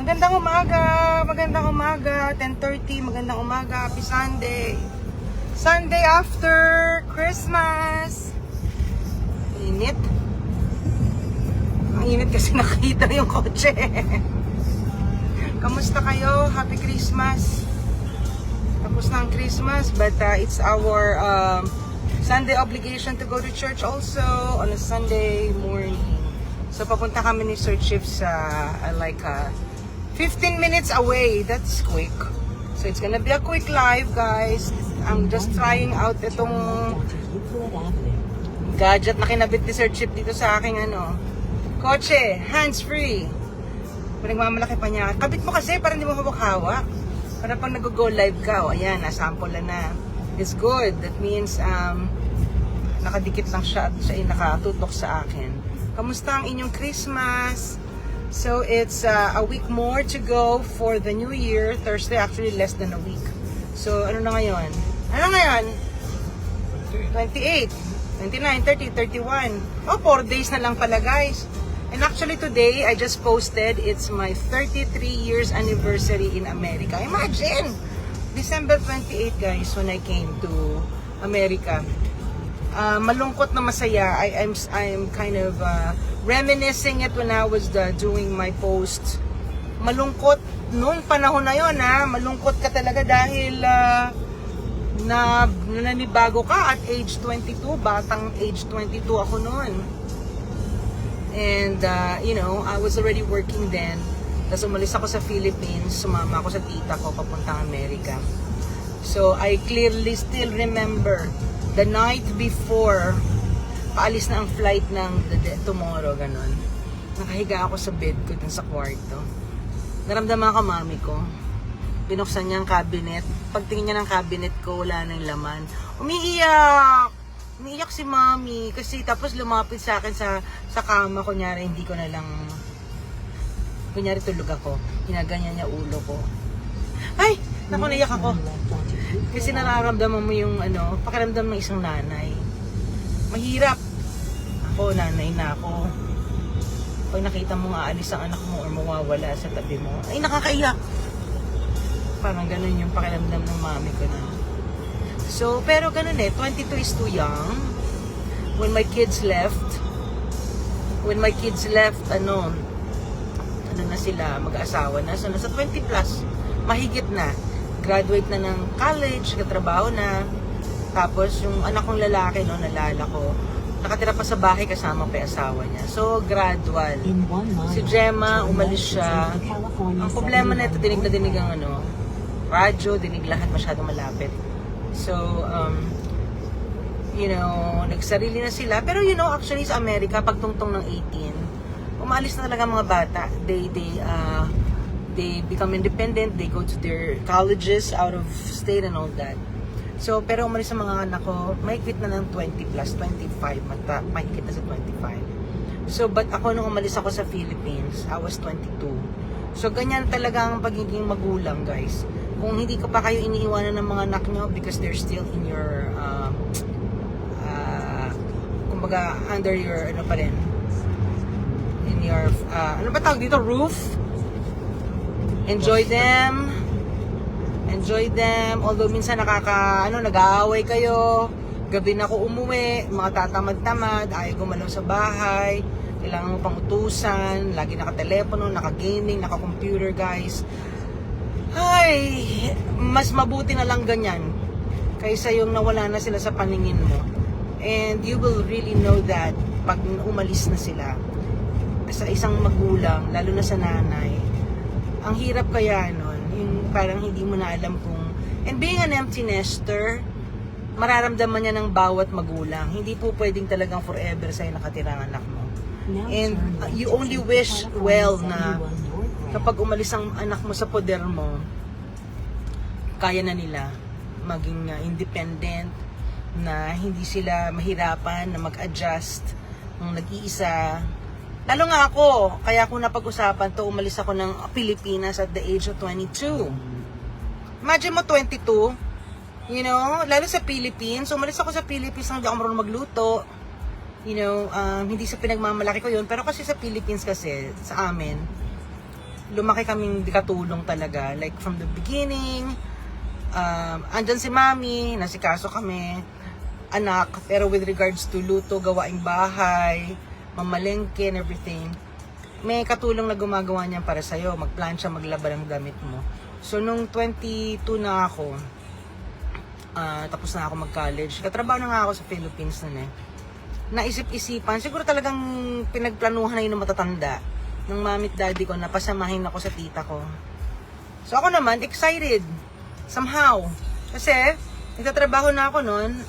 magandang umaga, 10:30, magandang umaga, happy Sunday. Sunday after Christmas. Init. Ang init kasi nakita yung kotse. Kamusta kayo? Happy Christmas. Tapos na ang Christmas, but it's our Sunday obligation to go to church also on a Sunday morning. So papunta kami ni Sir Chief sa like 15 minutes away. That's quick. So it's gonna be a quick live, guys. I'm just trying out itong gadget na kinabit ni Sir Chief dito sa aking kotse, hands-free. Pinagmamalaki pa niya. Kabit mo kasi para hindi mo hawak-hawak. Para pag nag-go live ka, ayan, nasample na. It's good. That means nakadikit lang siya at siya ay nakatutok sa akin. Kamusta ang inyong Christmas? So it's a week more to go for the new year. Thursday, actually less than a week. So ano na ngayon? 28, 29, 30, 31. Oh, 4 days na lang pala, guys. And actually today, I just posted, it's my 33 years anniversary in America. Imagine! December 28, guys, when I came to America. Malungkot na masaya. I'm kind of reminiscing it when I was doing my post. Malungkot nung panahon na yon, malungkot ka talaga dahil nanibago ka at age 22, batang age 22 ako noon. And you know, I was already working then. Tapos umalis ako sa Philippines, sumama ako sa tita ko papuntang Amerika. So I clearly still remember the night before paalis na ang flight ng tomorrow, ganon. Nakahiga ako sa bed ko dun sa kwarto. Naramdaman ko mami ko. Binuksan niya ang cabinet. Pagtingin niya ng cabinet ko, wala nang laman. Umiiyak si mami. Kasi tapos lumapit sa akin sa kama. Kunyari, hindi ko na lang... Kunyari, tulog ako. Hinaganyan niya ulo ko. Ay! Naku, naiyak ako. Kasi nararamdaman mo yung pakiramdam ng isang nanay. Mahirap. Ako, nanay na ako. Pag nakita mo nga alis ang anak mo or mawawala sa tabi mo, ay nakakaiyak. Parang ganun yung pakiramdam ng mami ko na. So, pero ganun 22 is too young. When my kids left, ano na sila, mag-asawa na. So, nasa 20 plus, mahigit na. Graduate na ng college, katrabaho na. Tapos, yung anak kong lalaki, nalala ko, nakatira pa sa bahay kasama pa yung asawa niya. So, gradual. Si Gemma, umalis siya. Ang problema na ito, dinig na dinig ang radyo, dinig lahat masyadong malapit. So, you know, nagsarili na sila. Pero you know, actually sa Amerika, pagtungtong ng 18, umalis na talaga mga bata. They become independent, they go to their colleges out of state and all that. So, pero umalis sa mga anak ko, mahigit na ng 20 plus, 25, mahigit na sa 25. So, but ako nung umalis ako sa Philippines, I was 22. So, ganyan talaga ang pagiging magulang, guys. Kung hindi ko pa kayo iniiwanan ng mga anak nyo because they're still in your, kumbaga, under your, pa rin, in your, ano ba tawag dito, roof? Enjoy them. Although minsan nag-aaway kayo. Gabi na ako umuwi, mga tatamad-tamad, ayaw gumalaw sa bahay, kailangan mo pang utusan, lagi naka-telepono, naka-gaming, naka-computer, guys. Ay, mas mabuti na lang ganyan kaysa yung nawala na sila sa paningin mo. And you will really know that pag umalis na sila sa isang magulang, lalo na sa nanay. Ang hirap kaya nun, yung parang hindi mo na alam kung... And being an empty nester, mararamdaman niya ng bawat magulang. Hindi po pwedeng talagang forever sa'yo nakatirang anak mo. And you only wish well na kapag umalis ang anak mo sa poder mo, kaya na nila maging independent, na hindi sila mahirapan na mag-adjust ng nag-iisa. Lalo nga ako, kaya ako napag-usapan to, umalis ako ng Pilipinas at the age of 22. Imagine mo 22, you know, lalo sa Philippines. Umalis ako sa Philippines, hindi ako marunong magluto. You know, hindi sa pinagmamalaki ko yun, pero kasi sa Philippines kasi, sa amin, lumaki kaming katulong talaga. Like from the beginning, andyan si mami, nasikaso kami, anak, pero with regards to luto, gawaing bahay, mamalengke and everything, may katulong na gumagawa niyan para sa'yo, magplansya, maglaba ng damit mo. So nung 22 na ako, tapos na ako mag-college, katrabaho na nga ako sa Philippines nun naisip-isipan, siguro talagang pinagplanuhan na yun ng matatanda ng mami at daddy ko na pasamahin ako sa tita ko. So ako naman, excited. Somehow. Kasi, nagtatrabaho na ako noon,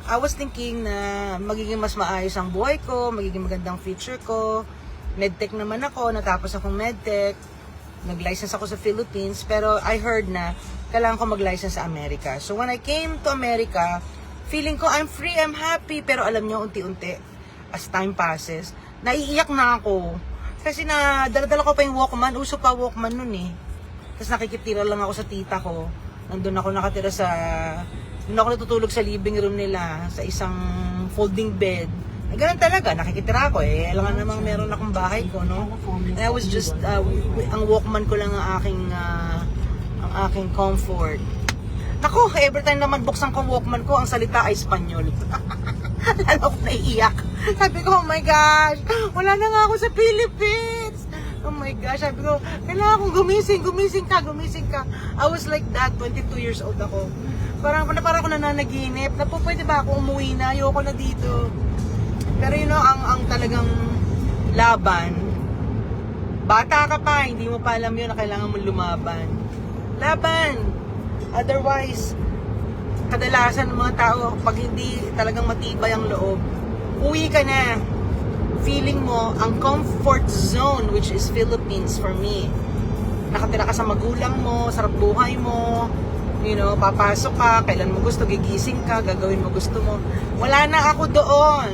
I was thinking na magiging mas maayos ang buhay ko, magiging magandang future ko. Medtech naman ako, natapos akong medtech. Nag-license ako sa Philippines, pero I heard na kailangan ko mag-license sa Amerika. So when I came to America, feeling ko I'm free, I'm happy, pero alam nyo, unti-unti, as time passes, naiiyak na ako. Kasi na, dala-dala ko pa yung Walkman, uso pa Walkman nun Tapos nakikitira lang ako sa tita ko. Nandun ako nakatira doon ako natutulog sa living room nila, sa isang folding bed. Ganun talaga, nakikitira ako Alam nga namang meron akong bahay ko, no? And I was just, ang Walkman ko lang ang aking comfort. Naku, every time naman buksan ko Walkman ko, ang salita ay Espanyol. Lalo ko naiiyak. Sabi ko, oh my gosh, wala na nga ako sa Philippines. Oh my gosh, sabi ko, kailangan akong gumising ka. I was like that, 22 years old ako. Parang ako nananaginip, na po pwede ba ako umuwi na, ayoko na dito. Pero ang talagang laban, bata ka pa, hindi mo pa alam yun na kailangan mo lumaban. Laban! Otherwise, kadalasan ng mga tao, pag hindi talagang matibay ang loob, uwi ka na. Feeling mo, ang comfort zone, which is Philippines for me. Nakatira ka sa magulang mo, sarap buhay mo, papasok ka, kailan mo gusto, gigising ka, gagawin mo gusto mo. Wala na ako doon.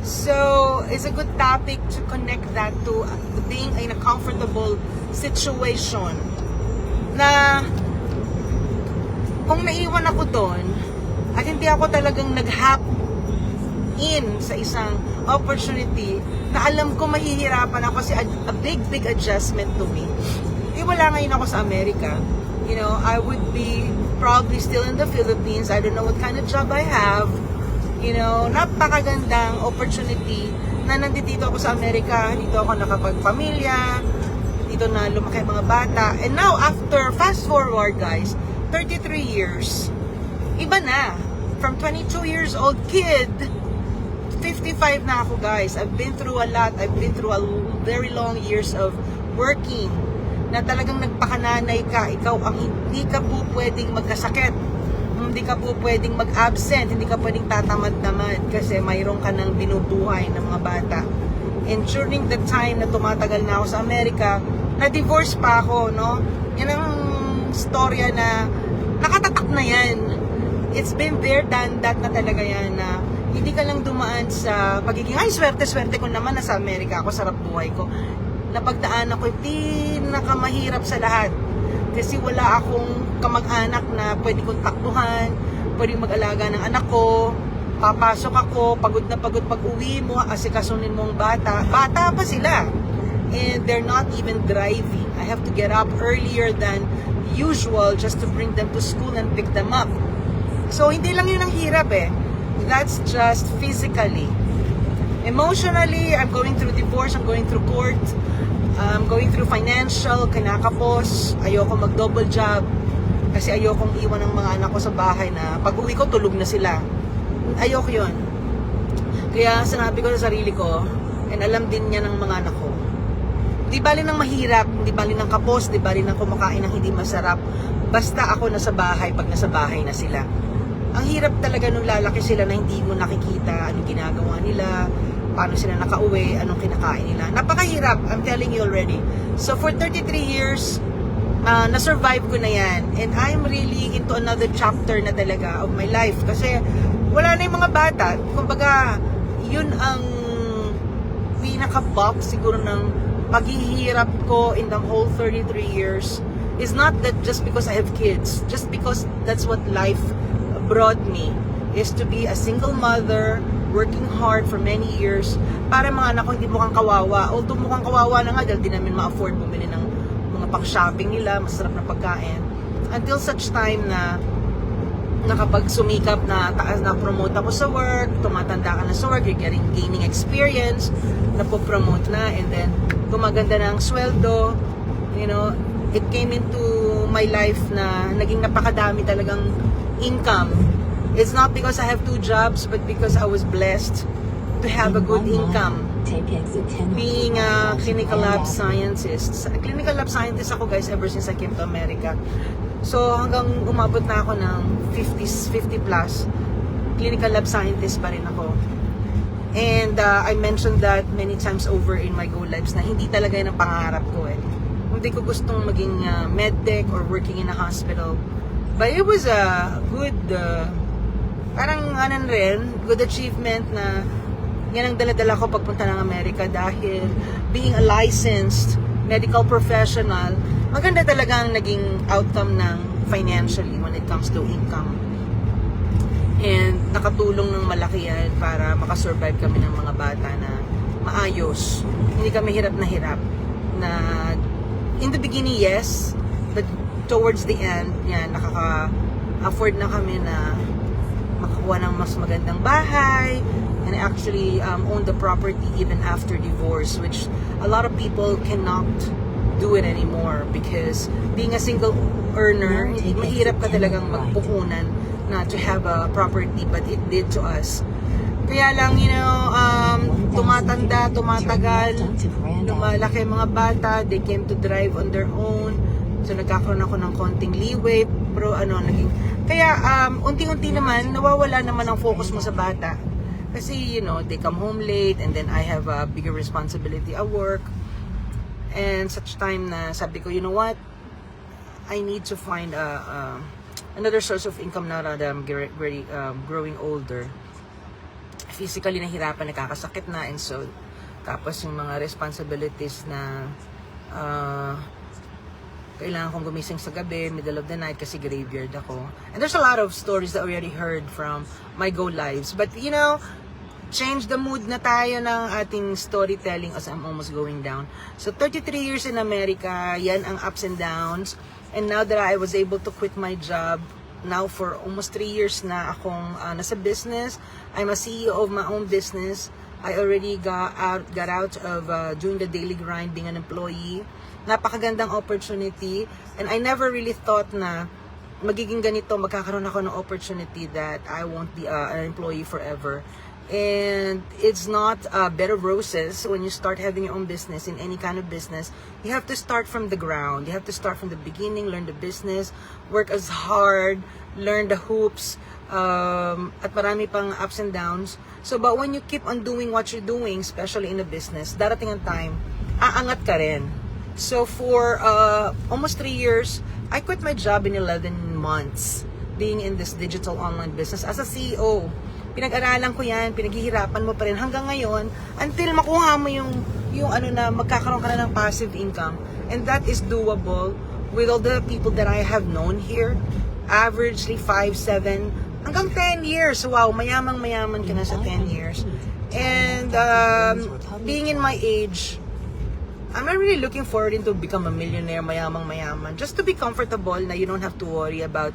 So, it's a good topic to connect that to being in a comfortable situation. Na, kung naiwan ako doon, at hindi ako talagang nag-hop in sa isang opportunity na alam ko mahihirapan ako kasi a big adjustment to me. Wala ngayon ako sa Amerika. I would be probably still in the Philippines. I don't know what kind of job I have. Napakagandang opportunity na nandito ako sa Amerika. Dito ako nakapagpamilya. Dito na lumaki mga bata. And now, after, fast forward guys, 33 years, iba na. From 22 years old kid, 55 na ako guys. I've been through a lot. I've been through a very long years of working na talagang nagpakananay ka. Ikaw ang hindi ka po pwedeng magkasakit. Hindi ka po pwedeng mag-absent. Hindi ka pwedeng tatamad-tamad kasi mayroon ka ng binubuhay ng mga bata. And during the time na tumatagal na ako sa Amerika, na-divorce pa ako, no? Yan ang storya na nakatatak na yan. It's been there, done that na talaga yan na hindi ka lang dumaan sa pagiging, ay, swerte-swerte ko naman na sa Amerika ako, sarap buhay ko. Napagdaan ako yung pinakamahirap sa lahat. Kasi wala akong kamag-anak na pwede kong takbuhan, pwede mag-alaga ng anak ko, papasok ako, pagod na pagod pag uwi mo, asikasunin mo ang bata. Bata pa sila. And they're not even driving. I have to get up earlier than usual just to bring them to school and pick them up. So, hindi lang yun ang hirap That's just physically. Emotionally, I'm going through divorce, I'm going through court, I'm going through financial, kinakapos, ayoko mag-double job, kasi ayokong iwan ng mga anak ko sa bahay na pag uwi ko, tulog na sila. Ayoko yun. Kaya sinabi ko sa sarili ko, and alam din niya ng mga anak ko, di bali ng mahirap, di bali ng kapos, di bali ng kumakain ng hindi masarap, basta ako nasa bahay pag nasa bahay na sila. Ang hirap talaga nung lalaki sila na hindi mo nakikita anong ginagawa nila, paano sila nakauwi, anong kinakain nila. Napakahirap, I'm telling you already. So for 33 years, na-survive ko na yan. And I'm really into another chapter na talaga of my life. Kasi wala na yung mga bata. Kumbaga, yun ang pinaka-box siguro ng paghihirap ko in the whole 33 years. Is not that just because I have kids. Just because that's what life brought me. Is to be a single mother, working hard for many years, para mga anak ko hindi mukhang kawawa. Although mukhang kawawa na nga dahil di namin ma-afford bumili ng mga pang-shopping nila, masarap na pagkain. Until such time na nakapag sumikap na taas na promote ako sa work, tumatanda ka na sa work, you're gaining experience, napopromote na, and then gumaganda ng sweldo, you know, it came into my life na naging napakadami talagang income. It's not because I have 2 jobs, but because I was blessed to have a good income. Being a clinical lab scientist. Clinical lab scientist ako, guys, ever since I came to America. So hanggang umabot na ako ng 50 plus, clinical lab scientist pa rin ako. And I mentioned that many times over in my Go Lives na hindi talaga yun ang pangarap ko eh. Hindi ko gustong maging medtech or working in a hospital. But it was a good, parang good achievement na yan ang dala-dala ko pagpunta ng Amerika dahil being a licensed medical professional, maganda talaga ang naging outcome ng financially when it comes to income. And nakatulong ng malaki yan para makasurvive kami ng mga bata na maayos. Hindi kami hirap na in the beginning, yes, but towards the end, yan, nakaka-afford na kami na makakuha ng mas magandang bahay, and I actually own the property even after divorce, which a lot of people cannot do it anymore because being a single earner, mahirap ka talagang magpuhunan na to have a property, but it did to us. Kaya lang, you know, tumatanda, tumatagal, lumalaki ang mga bata, they came to drive on their own, so nagkakaroon ako ng konting leeway, pero kaya unti-unti naman, nawawala naman ang focus mo sa bata. Kasi, you know, they come home late and then I have a bigger responsibility at work. And such time na sabi ko, you know what? I need to find another source of income now that I'm growing older. Physically nahirapan, nakakasakit na, and so tapos yung mga responsibilities na kailangan kong gumising sa gabi, middle of the night kasi graveyard ako. And there's a lot of stories that we already heard from my Go Lives. But you know, change the mood na tayo ng ating storytelling as I'm almost going down. So 33 years in America, yan ang ups and downs. And now that I was able to quit my job, now for almost 3 years na akong nasa business, I'm a CEO of my own business. I already got out of doing the daily grind, being an employee. Napakagandang opportunity, and I never really thought na magiging ganito, magkakaroon ako ng opportunity that I won't be an employee forever. And it's not a bed of roses when you start having your own business, in any kind of business. You have to start from the ground. You have to start from the beginning, learn the business, work as hard, learn the hoops, at marami pang ups and downs. So, but when you keep on doing what you're doing, especially in a business, darating ang time, aangat ka rin. So for almost 3 years, I quit my job in 11 months being in this digital online business as a CEO. Pinag-aralan ko yan, pinaghihirapan mo pa rin hanggang ngayon until makuha mo yung ano na magkakaroon ka na ng passive income. And that is doable with all the people that I have known here. Averagely 5, 7, hanggang 10 years. Wow, mayamang-mayaman ka na sa 10 years. And being in my age, I'm not really looking forward to become a millionaire, mayamang-mayaman. Just to be comfortable na you don't have to worry about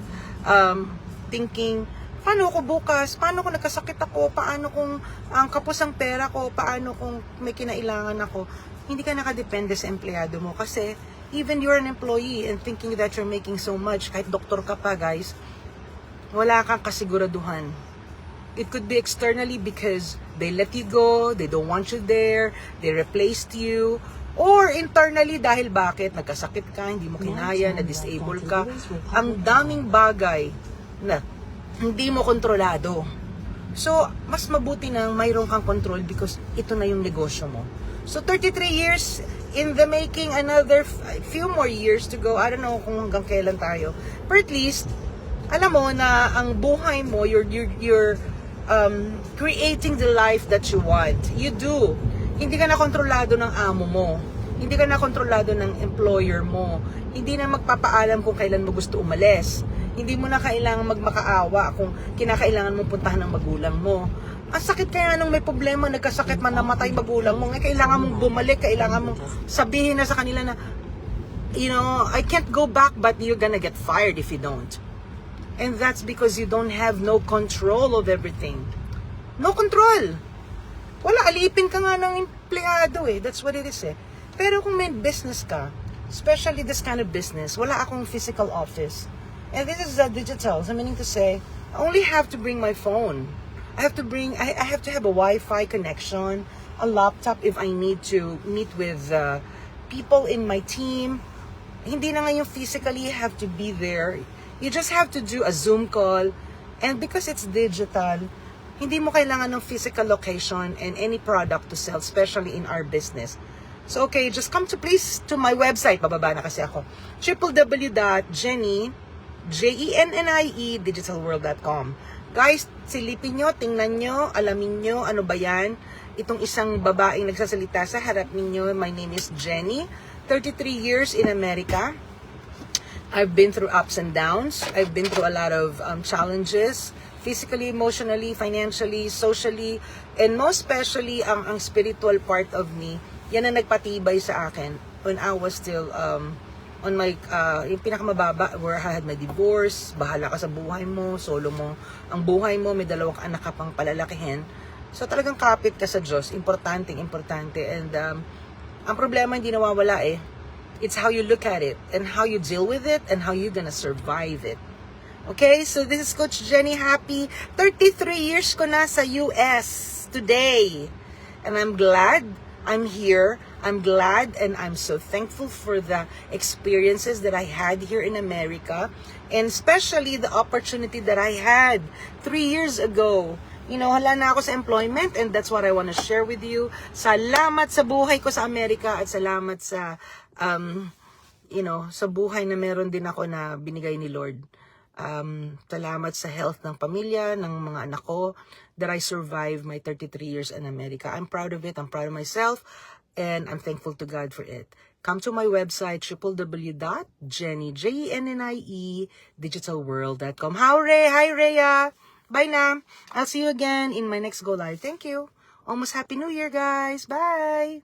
thinking, paano ako bukas? Paano kung nagkasakit ako? Paano kung ang kapos ang pera ko? Paano kung may kinailangan ako? Hindi ka nakadepende sa empleyado mo. Kasi even you're an employee and thinking that you're making so much, kahit doktor ka pa, guys, wala kang kasiguraduhan. It could be externally because they let you go, they don't want you there, they replaced you, or internally dahil bakit? Nagkasakit ka, hindi mo kinaya, na-disable ka. Ang daming bagay na hindi mo kontrolado. So, mas mabuti na mayroon kang control because ito na yung negosyo mo. So, 33 years in the making, another few more years to go. I don't know kung hanggang kailan tayo. But at least, alam mo na ang buhay mo, you're creating the life that you want. You do. Hindi ka na kontrolado ng amo mo. Hindi ka na kontrolado ng employer mo. Hindi na magpapaalam kung kailan mo gusto umalis. Hindi mo na kailangan magmakaawa kung kinakailangan mong puntahan ng magulang mo. Ang sakit kaya nung may problema, nagkasakit man, namatay magulang mo, kailangan mong bumalik, kailangan mong sabihin na sa kanila na I can't go back, but you're gonna get fired if you don't. And that's because you don't have no control of everything. No control. Wala, alipin ka nga ng empleyado eh. That's what it is eh. Pero kung may business ka, especially this kind of business, wala akong physical office. And this is digital. So meaning to say, I only have to bring my phone. I have to have a Wi-Fi connection, a laptop if I need to meet with people in my team. Hindi na ngayon physically have to be there. You just have to do a Zoom call. And because it's digital, hindi mo kailangan ng physical location and any product to sell, especially in our business. So, okay, just come to my website. Bababa na kasi ako. www.jennie, Jennie, digitalworld.com. Guys, silipin nyo, tingnan nyo, alamin nyo, ano ba yan? Itong isang babaeng nagsasalita sa harap ninyo. My name is Jennie, 33 years in America. I've been through ups and downs. I've been through a lot of challenges, physically, emotionally, financially, socially, and most especially ang spiritual part of me. Yan ang nagpatibay sa akin when I was still on my, yung pinakamababa, where I had my divorce, bahala ka sa buhay mo, solo mo ang buhay mo, may dalawang anak ka pang palalakihin. So talagang kapit ka sa Diyos, importante. And ang problema hindi nawawala eh. It's how you look at it, and how you deal with it, and how you're gonna survive it. Okay, so this is Coach Jennie Happy. 33 years ko na sa US today. And I'm glad I'm here. I'm glad and I'm so thankful for the experiences that I had here in America. And especially the opportunity that I had 3 years ago. Hala na ako sa employment, and that's what I want to share with you. Salamat sa buhay ko sa Amerika, at salamat sa sa buhay na meron din ako na binigay ni Lord. Salamat sa health ng pamilya, ng mga anak ko, that I survived my 33 years in America. I'm proud of it. I'm proud of myself, and I'm thankful to God for it. Come to my website, www.jennie, Jennie, digitalworld.com. Hi, Rhea. Bye na. I'll see you again in my next Go Live. Thank you. Almost Happy New Year, guys. Bye.